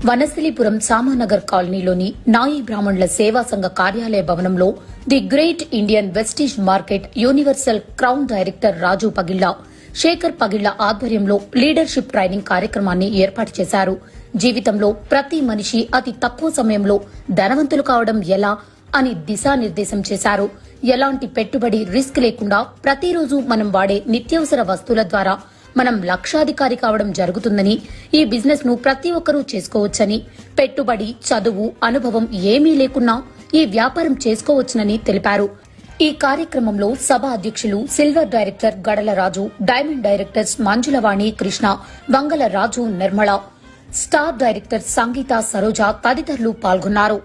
వనస్థలిపురం సామానగర్ కాలనీలోని నాయి బ్రాహ్మణుల సేవా సంఘ కార్యాలయ భవనంలో the great Indian Vestige market universal crown director Raju Pagilla, Shekhar Pagilla ఆధ్వర్యంలో లీడర్షిప్ ట్రైనింగ్ కార్యక్రమాన్ని ఏర్పాటు చేశారు. జీవితంలో ప్రతి మనిషి అతి తక్కువ సమయంలో ధనవంతులు కావడం ఎలా అని దిశానిర్దేశం చేశారు. ఎలాంటి పెట్టుబడి రిస్క్ లేకుండా ప్రతిరోజు మనం వాడే నిత్యావసర వస్తువుల ద్వారా మనం లక్షాధికారి కావడం జరుగుతుందని, ఈ బిజినెస్ ను ప్రతి ఒక్కరూ చేసుకోవచ్చని, పెట్టుబడి, చదువు, అనుభవం ఏమీ లేకున్నా ఈ వ్యాపారం చేసుకోవచ్చునని తెలిపారు. ఈ కార్యక్రమంలో సభ అధ్యక్షులు సిల్వర్ డైరెక్టర్ గడల రాజు, డైమండ్ డైరెక్టర్స్ మంజులవాణి కృష్ణ, వంగల రాజు నిర్మల, స్టార్ డైరెక్టర్ సంగీత సరోజ తదితరులు పాల్గొన్నారు.